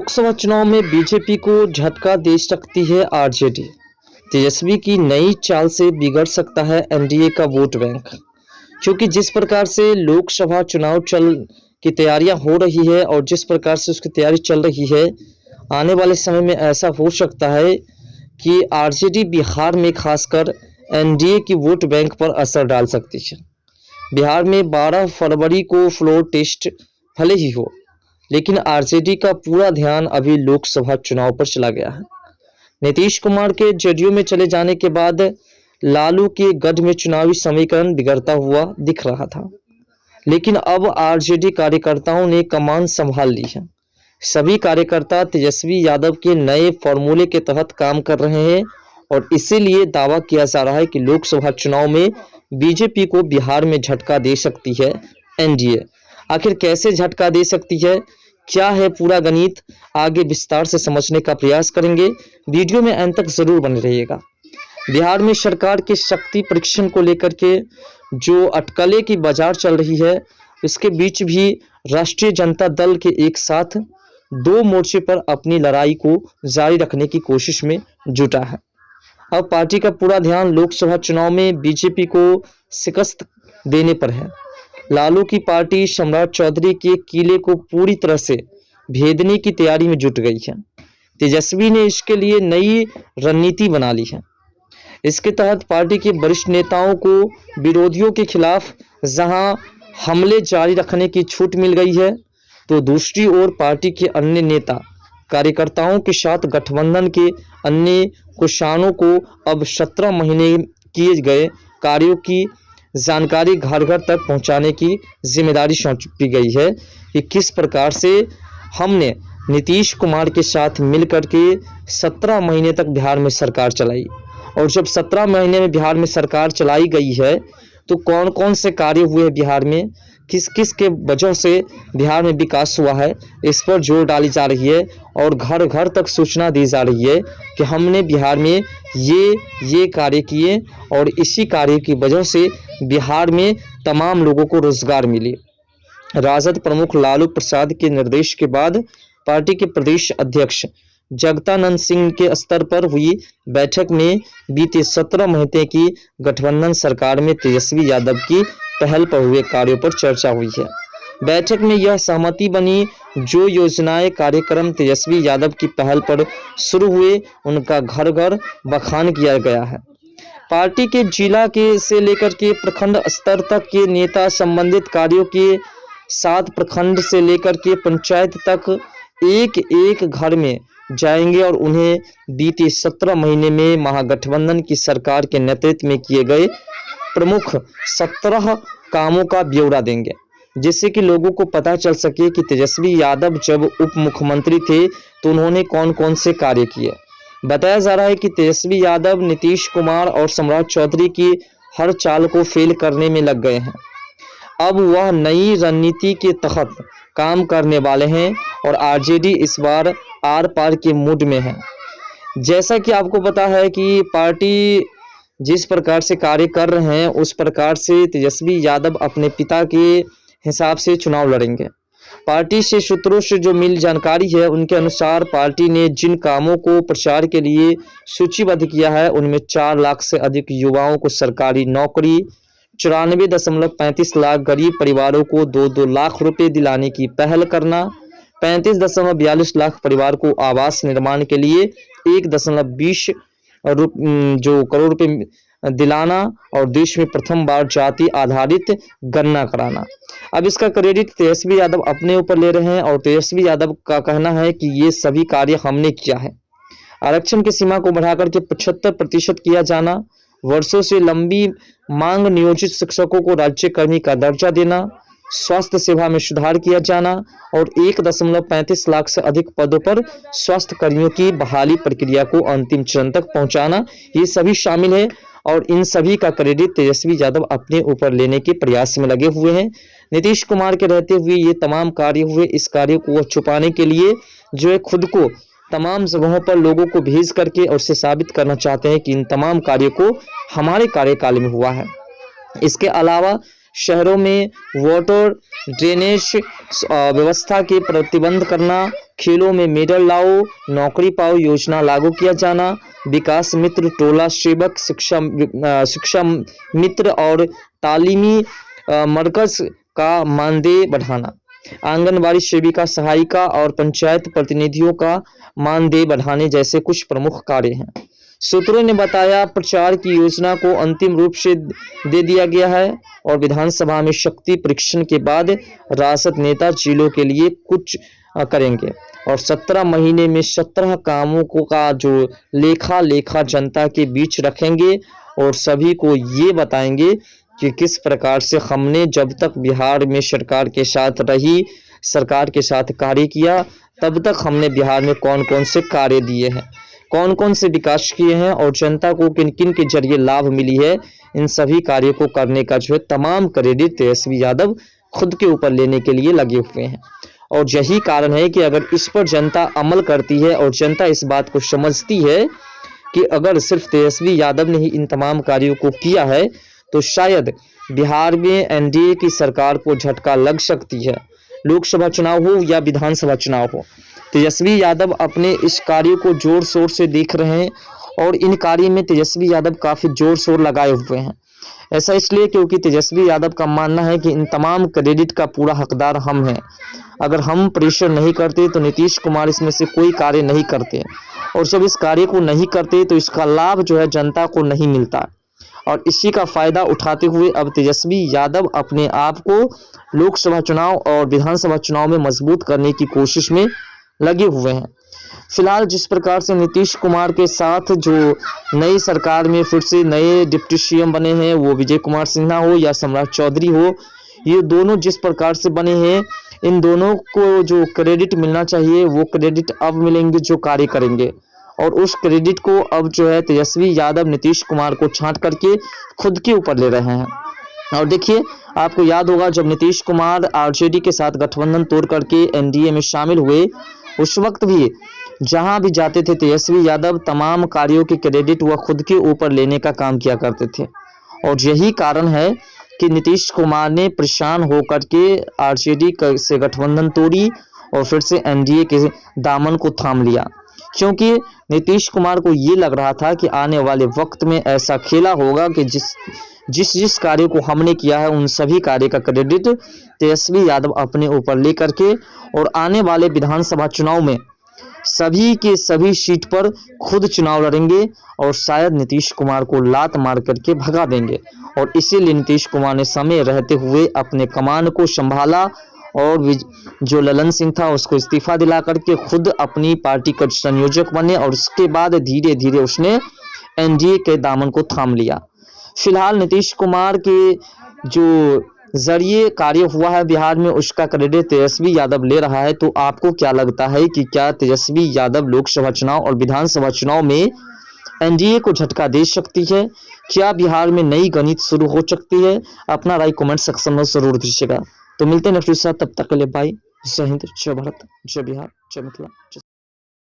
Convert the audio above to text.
लोकसभा चुनाव में बीजेपी को झटका दे सकती है आरजेडी। तेजस्वी की नई चाल से बिगड़ सकता है एनडीए का वोट बैंक, क्योंकि जिस प्रकार से लोकसभा चुनाव की तैयारियां हो रही है और जिस प्रकार से उसकी तैयारी चल रही है, आने वाले समय में ऐसा हो सकता है कि आरजेडी बिहार में खासकर एनडीए की वोट बैंक पर असर डाल सकती है। बिहार में 12 फरवरी को फ्लोर टेस्ट भले ही हो, लेकिन आरजेडी का पूरा ध्यान अभी लोकसभा चुनाव पर चला गया है। नीतीश कुमार के जेडीयू में चले जाने के बाद लालू के गढ़ में चुनावी समीकरण बिगड़ता हुआ दिख रहा था, लेकिन अब आरजेडी कार्यकर्ताओं ने कमान संभाल ली है। सभी कार्यकर्ता तेजस्वी यादव के नए फॉर्मूले के तहत काम कर रहे हैं और इसीलिए दावा किया जा रहा है कि लोकसभा चुनाव में बीजेपी को बिहार में झटका दे सकती है एनडीए। आखिर कैसे झटका दे सकती है, क्या है पूरा गणित, आगे विस्तार से समझने का प्रयास करेंगे। वीडियो में अंत तक जरूर बने रहिएगा। बिहार में सरकार के शक्ति परीक्षण को लेकर के जो अटकलें की बाजार चल रही है, इसके बीच भी राष्ट्रीय जनता दल के एक साथ दो मोर्चे पर अपनी लड़ाई को जारी रखने की कोशिश में जुटा है। अब पार्टी का पूरा ध्यान लोकसभा चुनाव में बीजेपी को शिकस्त देने पर है। लालू की पार्टी सम्राट चौधरी के किले को पूरी तरह से भेदने की तैयारी में जुट गई है। तेजस्वी ने इसके लिए नई रणनीति बना ली है। इसके तहत पार्टी के वरिष्ठ नेताओं को विरोधियों के खिलाफ जहां हमले जारी रखने की छूट मिल गई है, तो दूसरी ओर पार्टी के अन्य नेता कार्यकर्ताओं के साथ गठबंधन के अन्य किसानों को अब 17 महीने किए गए कार्यों की जानकारी घर घर तक पहुंचाने की जिम्मेदारी सौंपी गई है कि किस प्रकार से हमने नीतीश कुमार के साथ मिलकर के 17 महीने तक बिहार में सरकार चलाई। और जब 17 महीने में बिहार में सरकार चलाई गई है, तो कौन कौन से कार्य हुए हैं बिहार में, किस किस के वजह से बिहार में विकास हुआ है, इस पर जोर डाली जा रही है और घर घर तक सूचना दी जा रही है कि हमने बिहार में ये कार्य किए और इसी कार्य की वजह से बिहार में तमाम लोगों को रोजगार मिले। राजद प्रमुख लालू प्रसाद के निर्देश के बाद पार्टी के प्रदेश अध्यक्ष जगदानंद सिंह के स्तर पर हुई बैठक में बीते 17 महीने की गठबंधन सरकार में तेजस्वी यादव की पहल पर हुए कार्यों पर चर्चा हुई है। बैठक में यह सहमति बनी, जो योजनाएं कार्यक्रम तेजस्वी यादव की पहल पर शुरू हुए, उनका घर घर बखान किया गया है। पार्टी के जिला के से लेकर के प्रखंड स्तर तक के नेता संबंधित कार्यों के साथ प्रखंड से लेकर के पंचायत तक एक एक घर में जाएंगे और उन्हें बीते 17 महीने में महागठबंधन की सरकार के नेतृत्व में किए गए प्रमुख 17 कामों का ब्यौरा देंगे, जिससे कि लोगों को पता चल सके कि तेजस्वी यादव जब उप मुख्यमंत्री थे तो उन्होंने कौन कौन से कार्य किए। बताया जा रहा है कि तेजस्वी यादव नीतीश कुमार और सम्राट चौधरी की हर चाल को फेल करने में लग गए हैं। अब वह नई रणनीति के तहत काम करने वाले हैं और आरजेडी इस बार आर पार के मूड में है। जैसा कि आपको पता है कि पार्टी जिस प्रकार से कार्य कर रहे हैं, उस प्रकार से तेजस्वी यादव अपने पिता के हिसाब से चुनाव लड़ेंगे। पार्टी से सूत्रों से जो मिल जानकारी है, उनके अनुसार पार्टी ने जिन कामों को प्रचार के लिए सूचीबद्ध किया है, उनमें 4 लाख से अधिक युवाओं को सरकारी नौकरी, 94.35 लाख गरीब परिवारों को 2-2 लाख रुपए दिलाने की पहल करना, 35.42 लाख परिवार को आवास निर्माण के लिए 1.20 करोड़ रुपए दिलाना और देश में प्रथम बार जाति आधारित गणना कराना। अब इसका क्रेडिट तेजस्वी यादव अपने ऊपर ले रहे हैं और तेजस्वी यादव का कहना है कि ये सभी कार्य हमने किया है। आरक्षण की सीमा को बढ़ाकर के 75% किया जाना, वर्षों से लंबी मांग नियोजित शिक्षकों को राज्यकर्मी का दर्जा देना, स्वास्थ्य सेवा में सुधार किया जाना और 1.35 लाख से अधिक पदों पर स्वास्थ्य कर्मियों की बहाली प्रक्रिया को अंतिम चरण तक पहुंचाना, ये सभी शामिल है और इन सभी का क्रेडिट तेजस्वी यादव अपने ऊपर लेने के प्रयास में लगे हुए हैं। नीतीश कुमार के रहते हुए ये तमाम कार्य हुए, इस कार्य को छुपाने के लिए जो है खुद को तमाम जगहों पर लोगों को भेज करके और से साबित करना चाहते हैं कि इन तमाम कार्यों को हमारे कार्यकाल में हुआ है। इसके अलावा शहरों में वाटर ड्रेनेज व्यवस्था के प्रतिबंध करना, खेलों में मेडल लाओ, नौकरी पाओ योजना लागू किया जाना, विकास मित्र, टोला सेवक, शिक्षा मित्र और तालीमी मरकज का मानदेय बढ़ाना, आंगनबाड़ी सेविका, सहायिका और पंचायत प्रतिनिधियों का मानदेय बढ़ाने जैसे कुछ प्रमुख कार्य हैं। सूत्रों ने बताया प्रचार की योजना को अंतिम रूप से दे दिया गया है और विधानसभा में शक्ति परीक्षण के बाद राजद नेता जिलों के लिए कुछ करेंगे और 17 महीने में 17 कामों का जो लेखा जनता के बीच रखेंगे और सभी को ये बताएंगे कि किस प्रकार से हमने जब तक बिहार में सरकार के साथ रही, सरकार के साथ कार्य किया, तब तक हमने बिहार में कौन कौन से कार्य दिए हैं, कौन कौन से विकास किए हैं और जनता को किन किन के जरिए लाभ मिली है। इन सभी कार्यों को करने का जो है तमाम क्रेडिट तेजस्वी यादव खुद के ऊपर लेने के लिए लगे हुए हैं और यही कारण है कि अगर इस पर जनता अमल करती है और जनता इस बात को समझती है कि अगर सिर्फ तेजस्वी यादव ने ही इन तमाम कार्यों को किया है तो शायद बिहार में एनडीए की सरकार को झटका लग सकती है। लोकसभा चुनाव हो या विधानसभा चुनाव हो, तेजस्वी यादव अपने इस कार्य को जोर शोर से देख रहे हैं और इन कार्य में तेजस्वी यादव काफ़ी जोर शोर लगाए हुए हैं। ऐसा इसलिए क्योंकि तेजस्वी यादव का मानना है कि इन तमाम क्रेडिट का पूरा हकदार हम हैं। अगर हम प्रेशर नहीं करते तो नीतीश कुमार इसमें से कोई कार्य नहीं करते और जब इस कार्य को नहीं करते तो इसका लाभ जो है जनता को नहीं मिलता और इसी का फ़ायदा उठाते हुए अब तेजस्वी यादव अपने आप को लोकसभा चुनाव और विधानसभा चुनाव में मजबूत करने की कोशिश में लगे हुए हैं। फिलहाल जिस प्रकार से नीतीश कुमार के साथ जो नई सरकार में फिर से नए डिप्टी सीएम बने हैं, वो विजय कुमार सिन्हा हो या सम्राट चौधरी हो, ये दोनों जिस प्रकार से बने हैं, इन दोनों को जो क्रेडिट मिलना चाहिए वो क्रेडिट अब मिलेंगे जो कार्य करेंगे और उस क्रेडिट को अब जो है तेजस्वी यादव नीतीश कुमार को छांट करके खुद के ऊपर ले रहे हैं। और देखिए, आपको याद होगा जब नीतीश कुमार आरजेडी के साथ गठबंधन तोड़ करके एनडीए में शामिल हुए, उस वक्त भी जहां भी जाते थे तेजस्वी यादव तमाम कार्यों के क्रेडिट वह खुद के ऊपर लेने का काम किया करते थे और यही कारण है कि नीतीश कुमार ने परेशान होकर के आरजेडी से गठबंधन तोड़ी और फिर से एनडीए के दामन को थाम लिया, क्योंकि नीतीश कुमार को ये लग रहा था कि आने वाले वक्त में ऐसा खेला होगा कि जिस कार्य को हमने किया है उन सभी कार्य का क्रेडिट तेजस्वी यादव अपने ऊपर लेकर के और आने वाले विधानसभा चुनाव में सभी के सभी सीट पर खुद चुनाव लड़ेंगे और शायद नीतीश कुमार को लात मार करके भगा देंगे और इसीलिए नीतीश कुमार ने समय रहते हुए अपने कमान को संभाला और जो ललन सिंह था उसको इस्तीफा दिला करके खुद अपनी पार्टी का संयोजक बने और उसके बाद धीरे धीरे उसने एनडीए के दामन को थाम लिया। फिलहाल नीतीश कुमार के जो जरिए कार्य हुआ है बिहार में उसका क्रेडिट तेजस्वी यादव ले रहा है, तो आपको क्या लगता है कि क्या तेजस्वी यादव लोकसभा चुनाव और विधानसभा चुनाव में एनडीए को झटका दे सकती है? क्या बिहार में नई गणित शुरू हो सकती है? अपना राय कमेंट सेक्शन में जरूर दीजिएगा। तो मिलते हैं नेक्स्ट वीडियो, तब तक के लिए बाय। जय हिंद, जय भारत, जय बिहार, जय मिथिला।